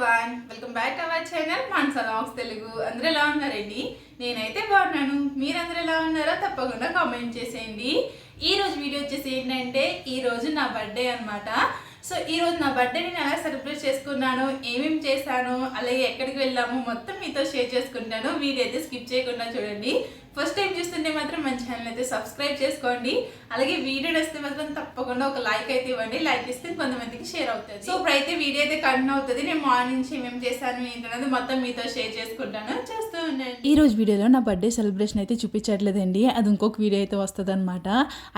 Everyone, welcome back to our channel Manasa vlogs Telugu. అందరూ ఎలా ఉన్నారండి? నేనైతే బాగున్నాను. మీరందరూ ఎలా ఉన్నారో తప్పకుండా కామెంట్ చేసేయండి. ఈ రోజు వీడియో వచ్చేసి ఏంటంటే ఈ రోజు నా బర్త్డే అన్నమాట. సో ఈ రోజు నా బర్త్డే నేను ఎలా సెలబ్రేట్ చేసుకున్నాను, ఏమేమి చేశాను, అలాగే ఎక్కడికి వెళ్ళాము మొత్తం మీతో షేర్ చేసుకుంటాను. వీడియో అయితే స్కిప్ చేయకుండా చూడండి. ఫస్ట్ టైం చూస్తుంటే మాత్రం మన ఛానల్ అయితే సబ్స్క్రైబ్ చేసుకోండి. అలాగే వీడియో వస్తే మాత్రం తప్పకుండా ఒక లైక్ అయితే ఇవ్వండి. లైక్ ఇస్తే కొంతమందికి షేర్ అవుతుంది. సో ఇప్పుడైతే వీడియో అయితే కంటిన్యూ అవుతుంది. నేను మార్నింగ్ నుంచి ఏమేమి చేశాను ఏంటనేది మొత్తం మీతో షేర్ చేసుకుంటాను. చేస్తూ ఉండండి. ఈ రోజు వీడియోలో నా బర్త్డే సెలబ్రేషన్ అయితే చూపించట్లేదండి, అది ఇంకొక వీడియో అయితే వస్తుంది అనమాట.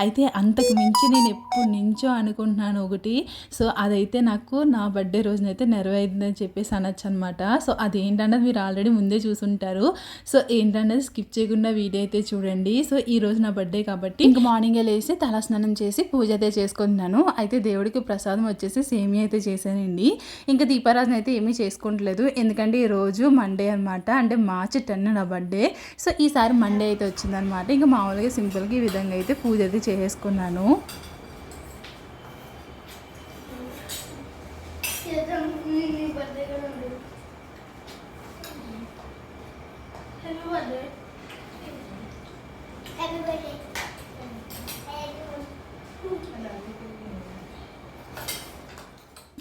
అయితే అంతకు మించి నేను ఎప్పటి నుంచో అనుకుంటున్నాను ఒకటి. సో అదైతే నాకు నా బర్త్డే రోజునైతే నెరవేరిందని చెప్పేసి అనొచ్చు అనమాట. సో అదేంటన్నది మీరు ఆల్రెడీ ముందే చూసుంటారు. సో ఏంటన్నది స్కిప్ చేయకుండా వీడియో అయితే చూడండి. సో ఈ రోజు నా బర్త్డే కాబట్టి ఇంక మార్నింగే లేసి తలస్నానం చేసి పూజ అయితే చేసుకుంటున్నాను. అయితే దేవుడికి ప్రసాదం వచ్చేసి సేమియా అయితే చేశానండి. ఇంకా దీపారాధన అయితే ఏమీ చేసుకోవట్లేదు, ఎందుకంటే ఈ రోజు మండే అనమాట. అంటే మార్చి 10 నా బర్త్డే. సో ఈసారి మండే అయితే వచ్చిందనమాట. ఇంకా మామూలుగా సింపుల్గా ఈ విధంగా అయితే పూజ అయితే చేసుకున్నాను.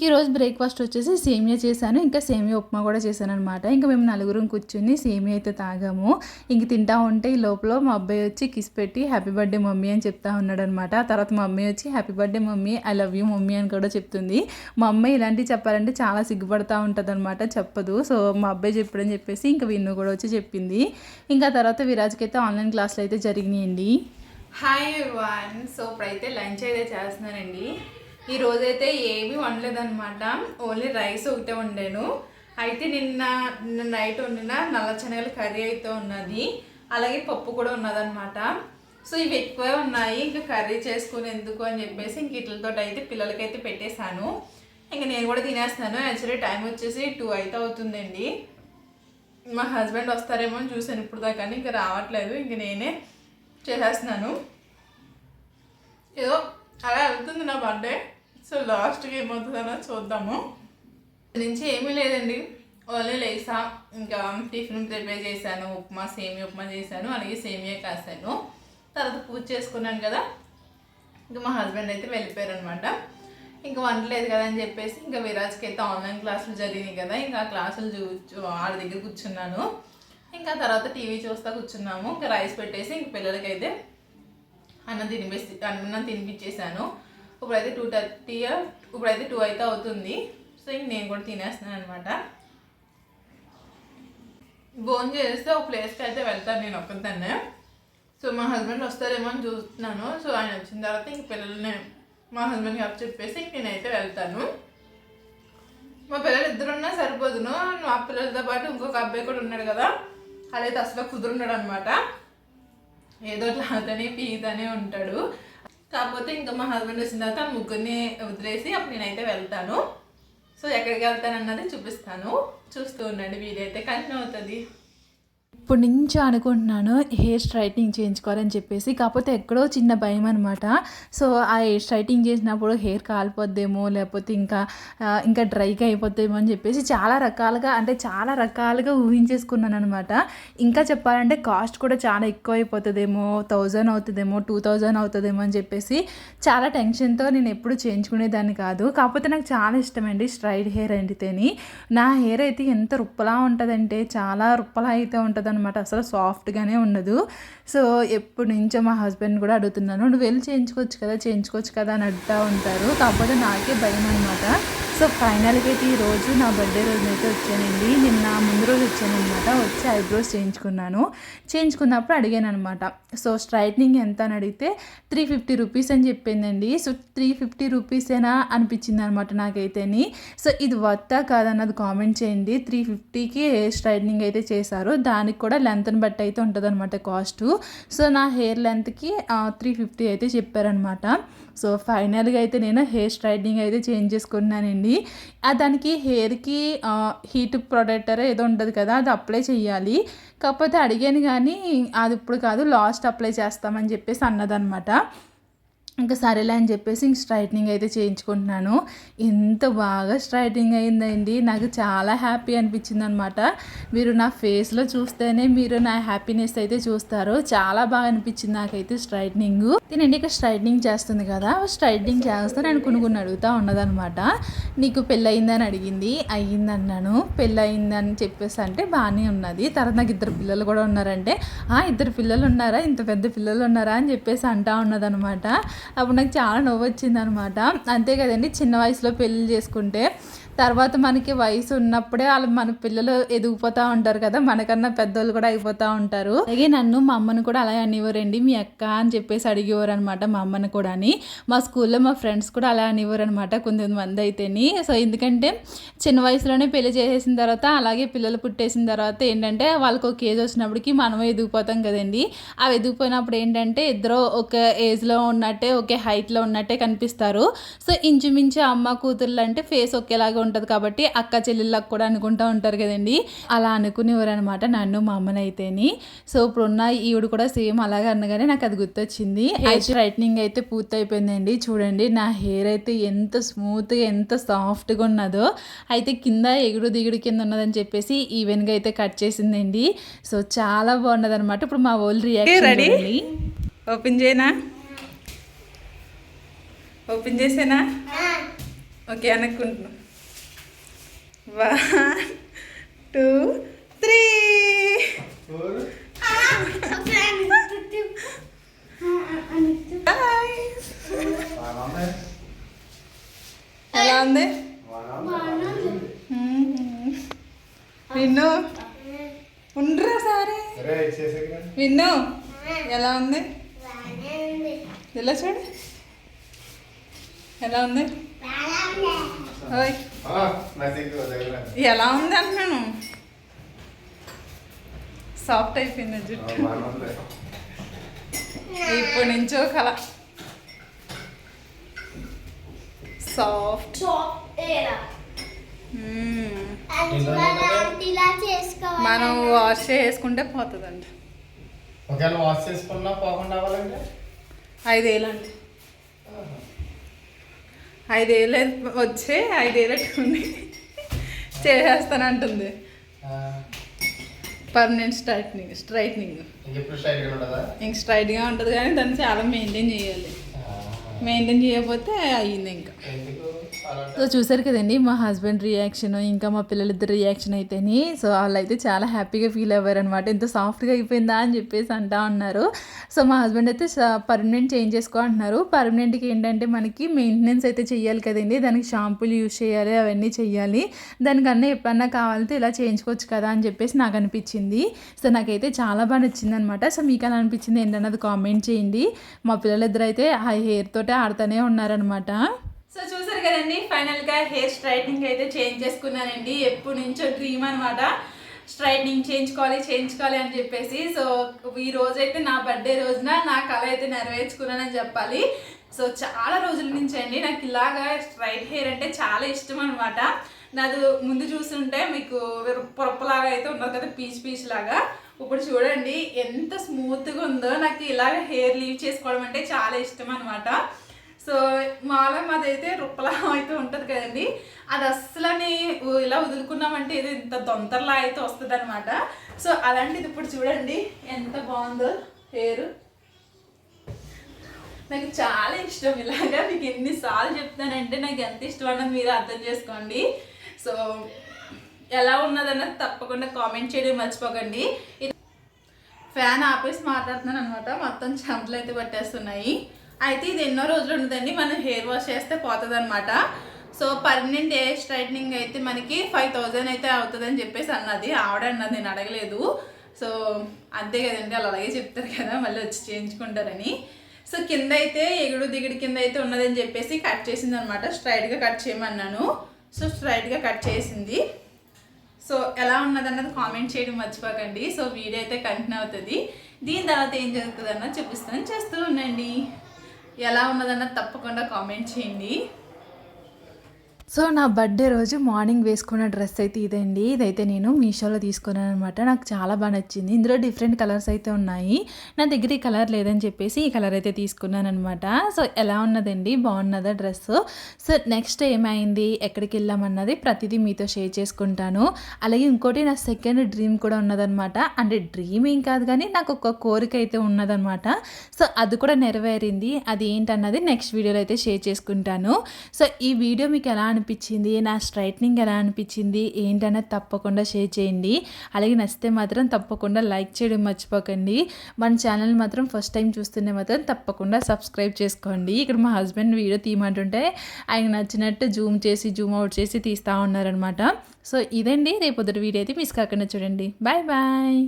ఈరోజు బ్రేక్ఫాస్ట్ వచ్చేసి సేమియా చేశాను, ఇంకా సేమియా ఉప్మా కూడా చేశాను అనమాట. ఇంకా మేము నలుగురం కూర్చుని సేమియా అయితే తాగాము. ఇంక తింటా ఉంటే ఈ లోపల మా అబ్బాయి వచ్చి కిస్ పెట్టి హ్యాపీ బర్త్డే మమ్మీ అని చెప్తా ఉన్నాడు అనమాట. ఆ తర్వాత మా అమ్మాయి వచ్చి happy birthday mummy, I love you mummy అని కూడా చెప్తుంది. మా అమ్మాయి ఇలాంటివి చెప్పాలంటే చాలా సిగ్గుపడతా ఉంటుంది అనమాట, చెప్పదు. సో మా అబ్బాయి చెప్పాడని చెప్పేసి ఇంకా విన్ను కూడా వచ్చి చెప్పింది. ఇంకా తర్వాత విరాజ్కి అయితే ఆన్లైన్ క్లాసులు అయితే జరిగినాయండి. Hi everyone. సో ఇప్పుడైతే లంచ్ అయితే చేస్తున్నానండి. ఈ రోజైతే ఏమీ వండలేదన్నమాట, ఓన్లీ రైస్ ఒకటే వండాను. అయితే నిన్న నైట్ వండిన నల్ల శనగల కర్రీ అయితే ఉన్నది, అలాగే పప్పు కూడా ఉన్నదన్నమాట. సో ఇవి ఎక్కువే ఉన్నాయి, ఇంకా కర్రీ చేసుకుని ఎందుకు అని చెప్పేసి ఇంక వీటితో అయితే పిల్లలకైతే పెట్టేశాను. ఇంకా నేను కూడా తినేస్తాను. యాక్చువల్లీ టైం వచ్చేసి 2 అయితే అవుతుందండి. మా హస్బెండ్ వస్తారేమో అని చూసాను ఇప్పుడు దాకా, కానీ ఇంకా రావట్లేదు. ఇంక నేనే చేసేస్తున్నాను. ఏదో అలా వెళ్తుంది నా బర్త్డే. సో లాస్ట్కి ఏమవుతుందనో చూద్దాము. నుంచి ఏమీ లేదండి, ఓన్లీ లేసా ఇంకా టిఫిన్ ప్రిపేర్ చేశాను. ఉప్మా, సేమియా ఉప్మా చేశాను, అలాగే సేమియా కాసాను. తర్వాత పూజ చేసుకున్నాను కదా, ఇంకా మా హస్బెండ్ అయితే వెళ్ళిపోయారు అనమాట. ఇంకా వండలేదు కదా అని చెప్పేసి ఇంకా విరాజ్కి అయితే ఆన్లైన్ క్లాసులు జరిగినాయి కదా, ఇంకా ఆ క్లాసులు వాళ్ళ దగ్గర కూర్చున్నాను. ఇంకా తర్వాత టీవీ చూస్తా కూర్చున్నాము. ఇంకా రైస్ పెట్టేసి ఇంక పిల్లలకైతే అన్నం తినిపించేసాను. ఇప్పుడైతే 2:30, ఇప్పుడైతే 2 అయితే అవుతుంది. సో ఇంక నేను కూడా తినేస్తున్నాను అనమాట. భోజనం చేస్తే ఒక ప్లేస్కి అయితే వెళ్తాను నేను ఒక్కదాన్నే. సో మా హస్బెండ్ వస్తారేమో అని చూస్తున్నాను. సో ఆయన వచ్చిన తర్వాత ఇంక పిల్లల్ని మా హస్బెండ్కి అప్ చెప్పేసి ఇంక నేనైతే వెళ్తాను. మా పిల్లలు ఇద్దరున్నా సరిపోదును, మా పిల్లలతో పాటు ఇంకొక అబ్బాయి కూడా ఉన్నాడు కదా, అదైతే అసలు కుదురున్నాడు అనమాట. ఏదో లాతనే పీతనే ఉంటాడు. కాకపోతే ఇంకా మా హస్బెండ్ వచ్చిన తర్వాత ముగ్గురిని వదిలేసి అప్పుడు నేనైతే వెళ్తాను. సో ఎక్కడికి వెళ్తాను అన్నది చూపిస్తాను, చూస్తూ ఉండండి. వీడియో అయితే కంటిన్యూ అవుతుంది. ఇప్పుడు నుంచి అనుకుంటున్నాను హెయిర్ స్ట్రైట్నింగ్ చేయించుకోవాలని చెప్పేసి, కాకపోతే ఎక్కడో చిన్న భయం అనమాట. సో ఆ హెయిర్ స్ట్రైట్నింగ్ చేసినప్పుడు హెయిర్ కాలిపోద్దేమో, లేకపోతే ఇంకా డ్రైగా అయిపోద్దేమో అని చెప్పేసి చాలా రకాలుగా ఊహించేసుకున్నాను అనమాట. ఇంకా చెప్పాలంటే కాస్ట్ కూడా చాలా ఎక్కువ అయిపోతుందేమో, 1000 అవుతుందేమో, 2000 అవుతుందేమో అని చెప్పేసి చాలా టెన్షన్తో నేను ఎప్పుడు చేయించుకునేదాన్ని కాదు. కాకపోతే నాకు చాలా ఇష్టమండి స్ట్రైట్ హెయిర్ అంటేని. నా హెయిర్ అయితే ఎంత రుప్పలా ఉంటుందంటే చాలా రుప్పలా అయితే ఉంటుంది అనమాట, అసలు సాఫ్ట్గానే ఉండదు. సో ఎప్పటి నుంచో మా హస్బెండ్ కూడా అడుగుతున్నాను, నువ్వు వెళ్ళి చేయించుకోవచ్చు కదా అని అడుగుతూ ఉంటారు. కాకపోతే నాకే భయం అనమాట. సో ఫైనల్గా అయితే ఈరోజు నా బర్త్డే రోజునైతే వచ్చానండి. నిన్న ముందు రోజు వచ్చానమాట. వచ్చి ఐబ్రోస్ చేయించుకున్నప్పుడు అడిగాను అనమాట. సో స్ట్రైట్నింగ్ ఎంత అని అడిగితే 350 రూపీస్ అని చెప్పిందండి. సో 350 రూపీసేనా అనిపించింది అనమాట నాకైతేని. సో ఇది వర్తా కాదన్నది కామెంట్ చేయండి. 350కి హెయిర్ స్ట్రైట్నింగ్ అయితే చేశారు, దానికి కూడా లెంత్ని బట్టి అయితే ఉంటుంది అనమాట కాస్టు. సో నా హెయిర్ లెంత్కి 350 అయితే చెప్పారనమాట. సో ఫైనల్గా అయితే నేను హెయిర్ స్ట్రైట్నింగ్ అయితే చేంజ్ చేసుకున్నానండి. దానికి హెయిర్కి హీట్ ప్రొటెక్టర్ ఏదో ఉంటుంది కదా, అది అప్లై చేయాలి. కాకపోతే అడిగాను కానీ అది ఇప్పుడు కాదు, లాస్ట్ అప్లై చేస్తామని చెప్పేసి అన్నదనమాట. ఇంకా సరేలే అని చెప్పేసి ఇంక స్ట్రైట్నింగ్ అయితే చేయించుకుంటున్నాను. ఎంత బాగా స్ట్రైట్నింగ్ అయిందండి, నాకు చాలా హ్యాపీ అనిపించింది అనమాట. మీరు నా ఫేస్లో చూస్తేనే మీరు నా హ్యాపీనెస్ అయితే చూస్తారు. చాలా బాగా అనిపించింది నాకైతే స్ట్రైట్నింగ్. తినండి ఇక స్ట్రైట్నింగ్ చేస్తుంది కదా, స్ట్రైట్నింగ్ చేస్తే నేను కొన్ని అడుగుతూ ఉన్నదనమాట. నీకు పెళ్ళయిందని అడిగింది, అయ్యిందన్నాను. పెళ్ళయిందని చెప్పేసి అంటే బాగానే ఉన్నది. తర్వాత నాకు 2 పిల్లలు కూడా ఉన్నారంటే 2 పిల్లలు ఉన్నారా, ఇంత పెద్ద పిల్లలు ఉన్నారా అని చెప్పేసి అంటా ఉన్నదనమాట. అప్పుడు నాకు చాలా నవ్వు వచ్చిందనమాట. అంతే కదండి, చిన్న వయసులో పెళ్ళి చేసుకుంటే తర్వాత మనకి వయసు ఉన్నప్పుడే వాళ్ళు మన పిల్లలు ఎదిగిపోతూ ఉంటారు కదా, మనకన్నా పెద్దోళ్ళు కూడా అయిపోతూ ఉంటారు. అలాగే నన్ను మా అమ్మను కూడా అలా అనేవారండి, మీ అక్క అని చెప్పేసి అడిగేవారు అనమాట మా అమ్మను కూడా. మా స్కూల్లో మా ఫ్రెండ్స్ కూడా అలా అనేవారు అనమాట కొంతమంది అయితేని. సో ఎందుకంటే చిన్న వయసులోనే పెళ్లి చేసేసిన తర్వాత అలాగే పిల్లలు పుట్టేసిన తర్వాత ఏంటంటే వాళ్ళకి ఒక ఏజ్ వచ్చినప్పటికి మనమే ఎదిగిపోతాం కదండి. అవి ఎదిగిపోయినప్పుడు ఏంటంటే ఇద్దరు ఒక ఏజ్లో ఉన్నట్టే, ఒకే హైట్లో ఉన్నట్టే కనిపిస్తారు. సో ఇంచుమించు అమ్మ కూతుర్లు అంటే ఫేస్ ఒకేలాగా ఉంటుంది కాబట్టి అక్క చెల్లెళ్ళకి కూడా అనుకుంటూ ఉంటారు కదండి. అలా అనుకునేవారు అనమాట నన్ను మా అమ్మనైతేని. సో ఇప్పుడున్న ఈవిడ కూడా సేమ్ అలాగే అనగానే నాకు అది గుర్తొచ్చింది. హెయిర్ స్ట్రైట్నింగ్ అయితే పూర్తి అయిపోయిందండి. చూడండి నా హెయిర్ అయితే ఎంత స్మూత్గా ఎంత సాఫ్ట్గా ఉన్నదో. అయితే కింద ఎగుడు దిగుడు కింద ఉన్నదని చెప్పేసి ఈవెన్గా అయితే కట్ చేసిందండి. సో చాలా బాగున్నది అనమాట. ఇప్పుడు మా వాళ్ళు రియాక్షన్ రెడీ, ఓపెన్ చేయనా, ఓపెన్ చేసేనా, ఓకే అనుకుంటున్నాను. 1 2 3. ఎలా ఉంది విన్ను? ఉండరా సారీ విన్ను, ఎలా ఉంది? ఎలా చూడు, ఎలా ఉంది? ఓయ్ ఎలా ఉంది అంటున్నాను. సాఫ్ట్ అయిపోయింది జుట్టు ఇప్పటి నుంచో కల సాఫ్ట్. మనం వాష్ చేసుకుంటే పోతుందండి. ఒకవేళ వాష్ చేసుకున్నా పోకుండా అవ్వాలంటే 5,000 అండి. 5,000 వచ్చే 5,000 చేసేస్తానంటుంది. పర్మనెంట్ స్ట్రైట్నింగ్ ఎప్పుడు స్ట్రైట్గా ఉంటుందా? ఇంక స్ట్రైట్గా ఉంటుంది కానీ దాన్ని చాలా మెయింటైన్ చేయాలి. మెయింటైన్ చేయకపోతే అయ్యింది ఇంకా. సో చూసారు కదండి మా హస్బెండ్ రియాక్షన్, ఇంకా మా పిల్లలిద్దరు రియాక్షన్ అయితేని. సో వాళ్ళైతే చాలా హ్యాపీగా ఫీల్ అవ్వారు అనమాట. ఎంత సాఫ్ట్గా అయిపోయిందా అని చెప్పేసి అంటా ఉన్నారు. సో మా హస్బెండ్ అయితే పర్మనెంట్ చేంజ్ చేసుకో అంటున్నారు. పర్మనెంట్కి ఏంటంటే మనకి మెయింటెనెన్స్ అయితే చెయ్యాలి కదండి, దానికి షాంపూలు యూజ్ చేయాలి, అవన్నీ చెయ్యాలి. దానికన్నా ఎప్పుడన్నా కావాలంటే ఇలా చేయించుకోవచ్చు కదా అని చెప్పేసి నాకు అనిపించింది. సో నాకైతే చాలా బాగా నచ్చింది అనమాట. సో మీకు అలా అనిపించింది ఏంటన్నది కామెంట్ చేయండి. మా పిల్లలిద్దరు అయితే ఆ హెయిర్ తోటే ఆడుతూనే ఉన్నారనమాట. సో చూసారు కదండి, ఫైనల్గా హెయిర్ స్ట్రైట్నింగ్ అయితే చేంజ్ చేసుకున్నానండి. ఎప్పటి నుంచో డ్రీమ్ అనమాట, స్ట్రైట్నింగ్ చేయించుకోవాలి అని చెప్పేసి. సో ఈ రోజైతే నా బర్త్డే రోజున నా కళ అయితే నెరవేర్చుకున్నానని చెప్పాలి. సో చాలా రోజుల నుంచి అండి నాకు ఇలాగా స్ట్రైట్ హెయిర్ అంటే చాలా ఇష్టం అనమాట. నాది ముందు చూస్తుంటే మీకు పొరపలాగా అయితే ఉన్నది కదా, పీచ్ లాగా. ఇప్పుడు చూడండి ఎంత స్మూత్గా ఉందో. నాకు ఇలాగ హెయిర్ లీవ్ చేసుకోవడం అంటే చాలా ఇష్టం అనమాట. సో మాదైతే రుప్పలా అయితే ఉంటుంది కదండి, అది అస్సలని ఇలా వదులుకున్నామంటే ఇది ఇంత దొంతరలా అయితే వస్తుంది అనమాట. సో అలాంటిది ఇప్పుడు చూడండి ఎంత బాగుందో హెయిర్. నాకు చాలా ఇష్టం ఇలాగా. మీకు ఎన్నిసార్లు చెప్తానంటే నాకు ఎంత ఇష్టం అన్నది మీరు అర్థం చేసుకోండి. సో ఎలా ఉన్నదన్నది తప్పకుండా కామెంట్ చేయడం మర్చిపోకండి. ఫ్యాన్ ఆపేసి మాట్లాడుతున్నాను అనమాట, మొత్తం చెమటలు అయితే పట్టేస్తున్నాయి. అయితే ఇది ఎన్నో రోజులు ఉంటుందండి, మనం హెయిర్ వాష్ చేస్తే పోతుంది అనమాట. సో పర్మనెంట్ హెయిర్ స్ట్రైట్నింగ్ అయితే మనకి 5,000 అయితే అవుతుందని చెప్పేసి అన్నది ఆవిడ అన్నది, నేను అడగలేదు. సో అంతే కదండి, వాళ్ళు అలాగే చెప్తారు కదా, మళ్ళీ వచ్చి చేయించుకుంటారని. సో కింద అయితే ఎగుడు దిగుడు కింద అయితే ఉన్నదని చెప్పేసి కట్ చేసింది అనమాట. స్ట్రైట్గా కట్ చేయమన్నాను. సో స్ట్రైట్గా కట్ చేసింది. సో ఎలా ఉన్నదన్నది కామెంట్ చేయడం మర్చిపోకండి. సో వీడియో అయితే కంటిన్యూ అవుతుంది. దీని తర్వాత ఏం జరుగుతుంది అన్నది చూపిస్తాను, చేస్తూ ఉండండి. ఎలా ఉన్నదన్నది తప్పకుండా కామెంట్ చేయండి. సో నా బర్త్డే రోజు మార్నింగ్ వేసుకున్న డ్రెస్ అయితే ఇదండి. ఇదైతే నేను మీషోలో తీసుకున్నాను అనమాట. నాకు చాలా బాగా నచ్చింది. ఇందులో డిఫరెంట్ కలర్స్ అయితే ఉన్నాయి. నా దగ్గర ఈ కలర్ లేదని చెప్పేసి ఈ కలర్ అయితే తీసుకున్నాను అనమాట. సో ఎలా ఉన్నదండి, బాగున్నదా డ్రెస్? సో నెక్స్ట్ ఏమైంది, ఎక్కడికి వెళ్ళామన్నది ప్రతిదీ మీతో షేర్ చేసుకుంటాను. అలాగే ఇంకోటి నా సెకండ్ డ్రీమ్ కూడా ఉన్నదనమాట. అంటే డ్రీమ్ ఏం కాదు కానీ నాకు ఒక కోరిక అయితే ఉన్నదనమాట. సో అది కూడా నెరవేరింది. అది ఏంటన్నది నెక్స్ట్ వీడియోలో అయితే షేర్ చేసుకుంటాను. సో ఈ వీడియో మీకు ఎలా అనిపించింది, నా స్ట్రైట్నింగ్ ఎలా అనిపించింది ఏంటనేది తప్పకుండా షేర్ చేయండి. అలాగే నచ్చితే మాత్రం తప్పకుండా లైక్ చేయడం మర్చిపోకండి. మన ఛానల్ మాత్రం ఫస్ట్ టైం చూస్తుంటే మాత్రం తప్పకుండా సబ్స్క్రైబ్ చేసుకోండి. ఇక్కడ మా హస్బెండ్ వీడియో తీయమంటుంటే ఆయన నచ్చినట్టు జూమ్ చేసి జూమ్ అవుట్ చేసి తీస్తూ ఉన్నారనమాట. సో ఇదండి రేపొద్దు వీడియో అయితే మిస్ కాకుండా చూడండి. Bye bye.